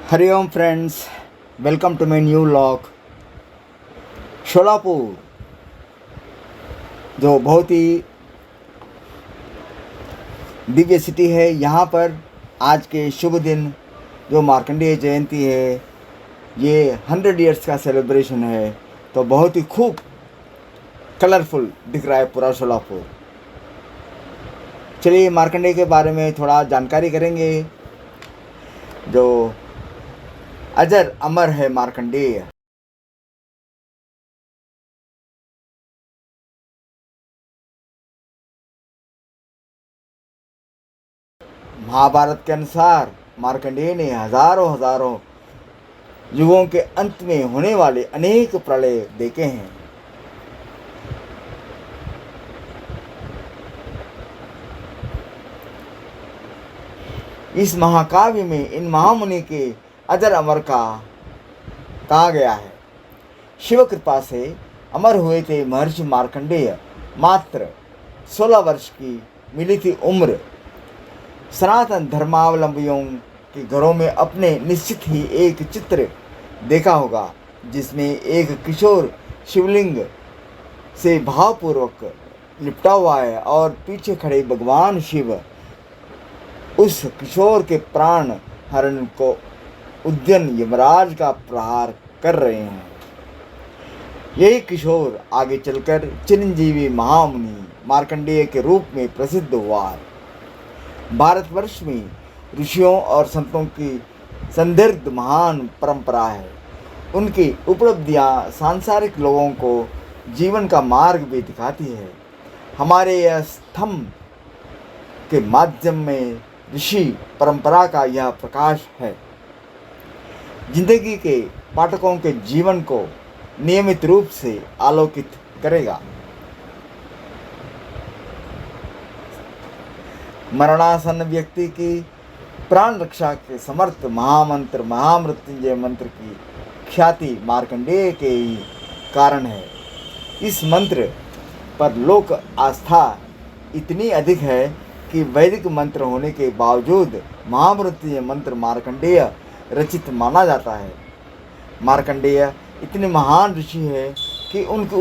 Hariom friends, welcome to my new vlog. Solapur जो बहुत ही Divya city है, यहाँ पर आज के शुभ दिन जो मार्कंडेय जयंती है, ये 100 इयर्स का सेलिब्रेशन है। तो बहुत ही खूब कलरफुल दिख रहा है पूरा शोलापुर। चलिए मार्कंडेय के बारे में थोड़ा जानकारी करेंगे। जो अजर अमर है मार्कंडेय। महाभारत के अनुसार मार्कंडेय ने हजारों युगों के अंत में होने वाले अनेक प्रलय देखे हैं। इस महाकाव्य में इन महामुनि के अजर अमर का कहा गया है। शिव कृपा से अमर हुए थे महर्षि मार्कंडेय। मात्र 16 वर्ष की मिली थी उम्र। सनातन धर्मावलंबियों के घरों में अपने निश्चित ही एक चित्र देखा होगा, जिसमें एक किशोर शिवलिंग से भावपूर्वक लिपटा हुआ है और पीछे खड़े भगवान शिव उस किशोर के प्राण हरण को उद्यन यमराज का प्रहार कर रहे हैं। यही किशोर आगे चलकर चिरंजीवी महामुनि मार्कंडेय के रूप में प्रसिद्ध हुआ। भारतवर्ष में ऋषियों और संतों की संदर्भ महान परंपरा है। उनकी उपलब्धियां सांसारिक लोगों को जीवन का मार्ग भी दिखाती है। हमारे यह स्तंभ के माध्यम में ऋषि परंपरा का यह प्रकाश है। जिंदगी के पाठकों के जीवन को नियमित रूप से आलोकित करेगा। मरणासन व्यक्ति की प्राण रक्षा के समर्थ महामंत्र महामृत्युंजय मंत्र की ख्याति मार्कंडेय के ही कारण है। इस मंत्र पर लोक आस्था इतनी अधिक है कि वैदिक मंत्र होने के बावजूद महामृत्युंजय मंत्र मार्कंडेय रचित माना जाता है। मार्कंडेय इतने महान ऋषि है कि उनकी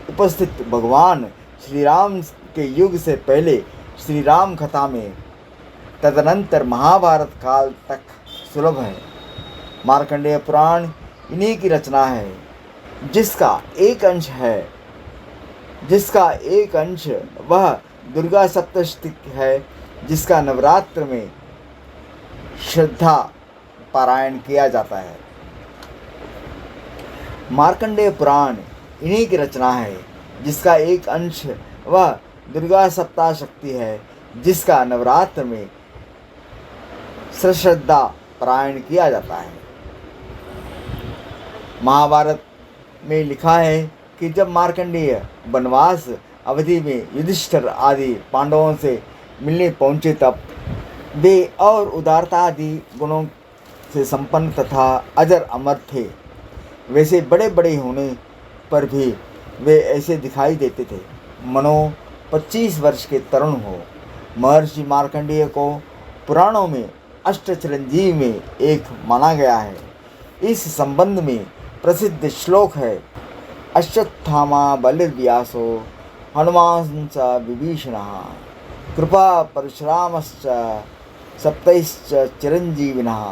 उपस्थित भगवान श्री राम के युग से पहले श्री राम कथा में, तदनंतर महाभारत काल तक सुलभ है। मार्कंडेय पुराण इन्हीं की रचना है, जिसका एक अंश वह दुर्गा सप्तशती है, जिसका नवरात्र में श्रद्धा पारायण किया जाता है। मार्कंडेय पुराण इन्हीं की रचना है, जिसका एक अंश वह दुर्गा सप्तशती है, जिसका नवरात्र में श्रद्धा पारायण किया जाता है। महाभारत में लिखा है कि जब मार्कंडेय वनवास अवधि में युधिष्ठिर आदि पांडवों से मिलने पहुंचे, तब वे और उदारता आदि गुणों से संपन्न तथा अजर अमर थे। वैसे बड़े बड़े होने पर भी वे ऐसे दिखाई देते थे मनो 25 वर्ष के तरुण हो। महर्षि मार्कंडेय को पुराणों में अष्ट चिरंजीव में एक माना गया है। इस संबंध में प्रसिद्ध श्लोक है, अश्वत्थामा बलिर्व्यासो हनुमांश्च विभीषणः कृपा परशुरामश्च सप्तैश्च चिरंजीविनः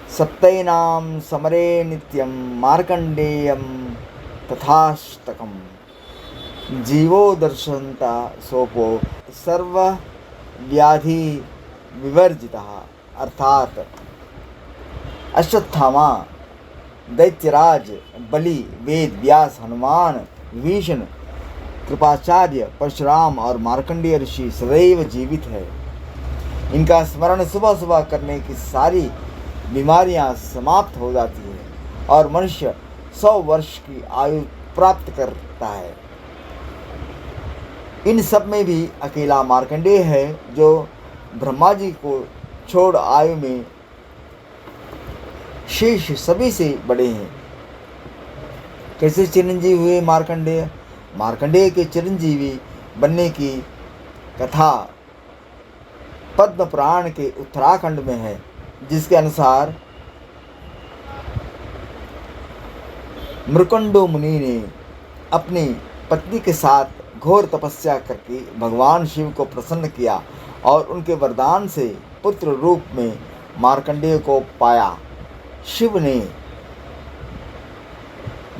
सप्तैनां समरे नित्यं मार्कंडेयं तथाष्टकम् जीवो दर्शनता सोपो सर्व व्याधि विवर्जितः। अर्थात अश्वत्थामा, दैत्यराज, बलि, वेद व्यास, हनुमान, विभीषण, कृपाचार्य, परशुराम और मार्कंडेय ऋषि सदैव जीवित है। इनका स्मरण सुबह सुबह करने की सारी बीमारियां समाप्त हो जाती है और मनुष्य 100 वर्ष की आयु प्राप्त करता है। इन सब में भी अकेला मार्कंडेय है, जो ब्रह्मा जी को छोड़ आयु में शेष सभी से बड़े हैं। कैसे चिरंजीवी हुए मार्कंडेय? मार्कंडेय के चिरंजीवी बनने की कथा पद्म पुराण के उत्तराखंड में है, जिसके अनुसार मृकंडो मुनि ने अपनी पत्नी के साथ घोर तपस्या करके भगवान शिव को प्रसन्न किया और उनके वरदान से पुत्र रूप में मार्कंडेय को पाया। शिव ने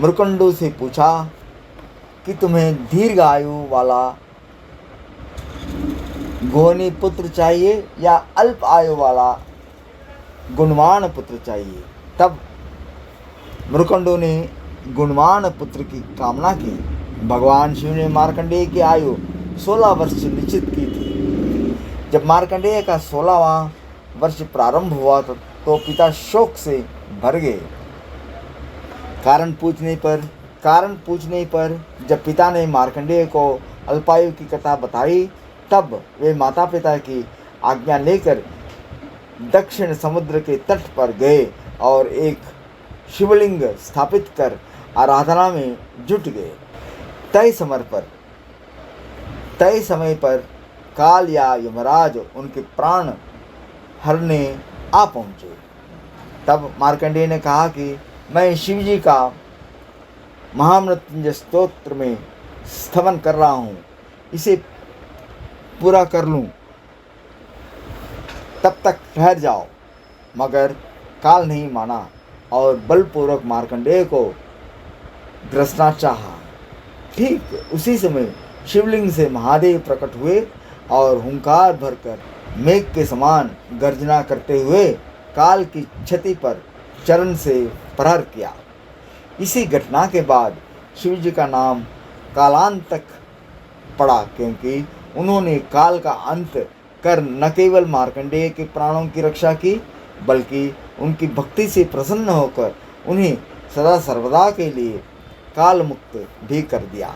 मृकंडो से पूछा कि तुम्हें दीर्घ आयु वाला गोनी पुत्र चाहिए या अल्प आयु वाला गुणवान पुत्र चाहिए। तब मृकंडो ने गुणवान पुत्र की कामना की। भगवान शिव ने मार्कंडेय की आयु 16 वर्ष निश्चित की थी। जब मार्कंडेय का 16वां वर्ष प्रारंभ हुआ तो पिता शोक से भर गए। कारण पूछने पर जब पिता ने मार्कंडेय को अल्पायु की कथा बताई, तब वे माता पिता की आज्ञा लेकर दक्षिण समुद्र के तट पर गए और एक शिवलिंग स्थापित कर आराधना में जुट गए। तय समय पर काल या यमराज उनके प्राण हरने आ पहुँचे। तब मार्कंडेय ने कहा कि मैं शिवजी का महामृत्युंजय स्तोत्र में स्तवन कर रहा हूँ, इसे पूरा कर लूँ, तब तक ठहर जाओ। मगर काल नहीं माना और बलपूर्वक मार्कंडेय को ग्रसना चाहा। ठीक उसी समय शिवलिंग से महादेव प्रकट हुए और हुंकार भरकर मेघ के समान गर्जना करते हुए काल की छति पर चरण से प्रहार किया। इसी घटना के बाद शिवजी का नाम कालांतक पड़ा, क्योंकि उन्होंने काल का अंत कर न केवल मार्कंडेय के प्राणों की रक्षा की, बल्कि उनकी भक्ति से प्रसन्न होकर उन्हें सदा सर्वदा के लिए काल मुक्त भी कर दिया।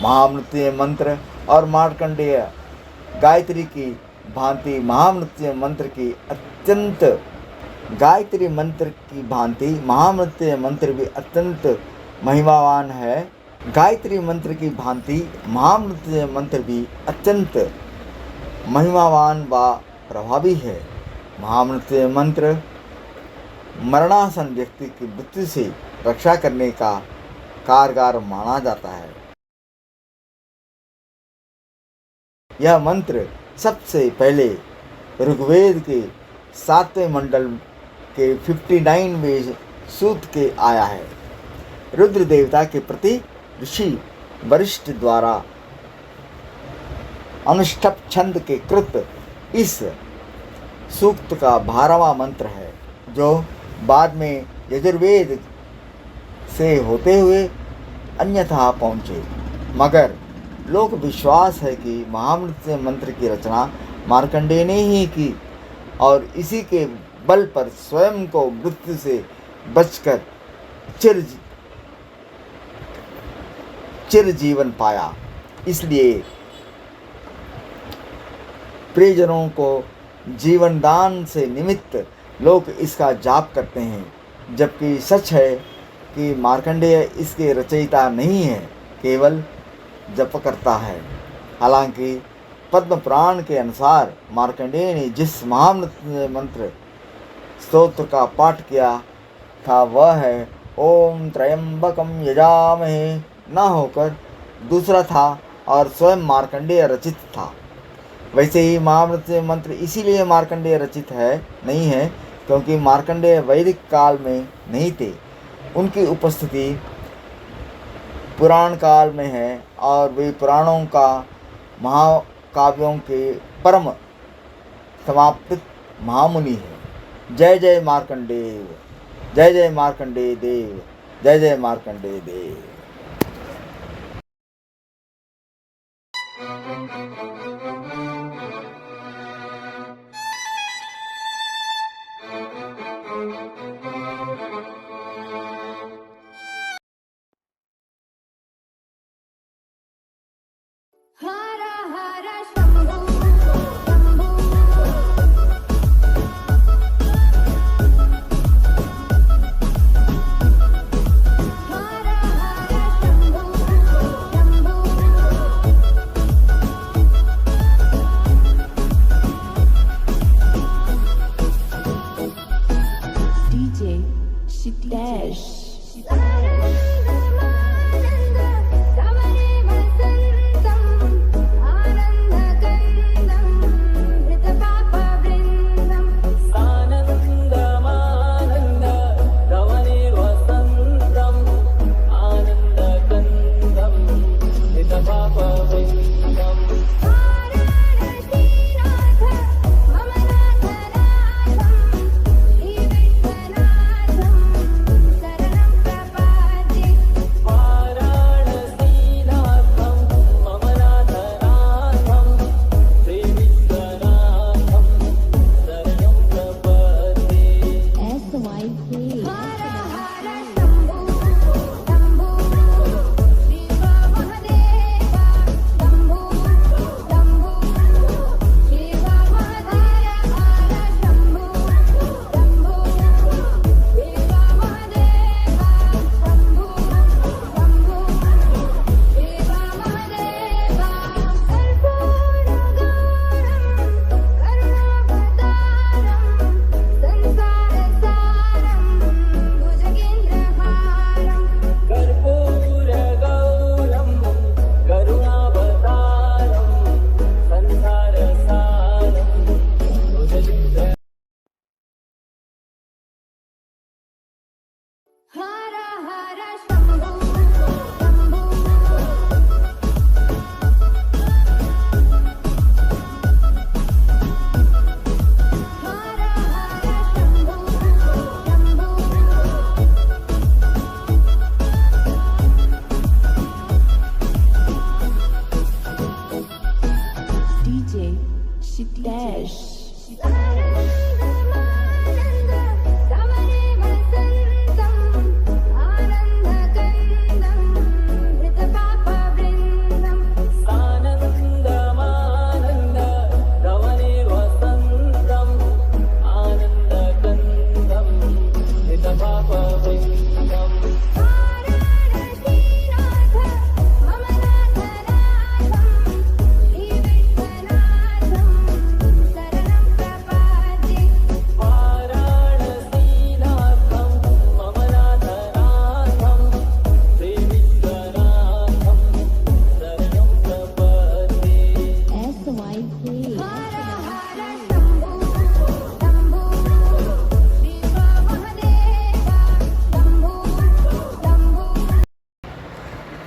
महामृत्युंजय मंत्र और मार्कंडेय गायत्री की भांति महामृत्युंजय मंत्र भी अत्यंत महिमावान है। गायत्री मंत्र की भांति महामृत्युंजय मंत्र भी अत्यंत महिमावान व प्रभावी है। महामृत्युंजय मंत्र मरणासन व्यक्ति की मृत्यु से रक्षा करने का कारगर माना जाता है। यह मंत्र सबसे पहले ऋग्वेद के 7वें मंडल के 59वें सूक्त के आया है। रुद्र देवता के प्रति ऋषि वरिष्ठ द्वारा अनुष्ठप छंद के कृत इस सूक्त का 12वां मंत्र है, जो बाद में यजुर्वेद से होते हुए अन्यथा पहुँचे। मगर लोक विश्वास है कि महामृत्युंजय मंत्र की रचना मार्कंडेय ने ही की और इसी के बल पर स्वयं को मृत्यु से बचकर चिर जीवन पाया। इसलिए प्रियजनों को जीवन दान से निमित्त लोग इसका जाप करते हैं, जबकि सच है कि मार्कंडेय इसके रचयिता नहीं है, केवल जप करता है। हालांकि पद्म पुराण के अनुसार मार्कंडेय ने जिस महामृत्युंजय मंत्र स्तोत्र का पाठ किया था वह है ओम त्र्यंबकम यजामहे न होकर दूसरा था और स्वयं मार्कंडेय रचित था। वैसे ही महामृत्युंजय मंत्र इसीलिए मार्कंडेय रचित नहीं है क्योंकि मार्कंडेय वैदिक काल में नहीं थे। उनकी उपस्थिति पुराण काल में है और वे पुराणों का महाकाव्यों के परम समाप्त महामुनि हैं। जय जय मार्कंडेय, जय जय मार्कंडेय देव, जय जय मार्कंडेय देव।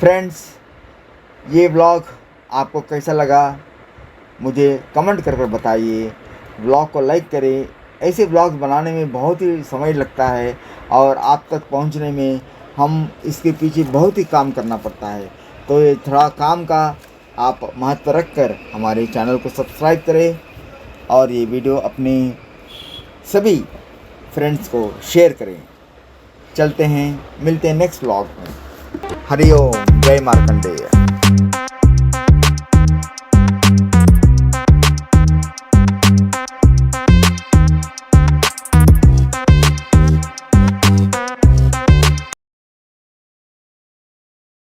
फ्रेंड्स, ये ब्लॉग आपको कैसा लगा मुझे कमेंट कर बताइए। ब्लॉग को लाइक करें। ऐसे ब्लॉग बनाने में बहुत ही समय लगता है और आप तक पहुंचने में हम इसके पीछे बहुत ही काम करना पड़ता है। तो ये थोड़ा काम का आप महत्व रख कर हमारे चैनल को सब्सक्राइब करें और ये वीडियो अपने सभी फ्रेंड्स को शेयर करें। चलते हैं, मिलते हैं नेक्स्ट ब्लॉग में। हरि ओम, जय मार्कंडेय।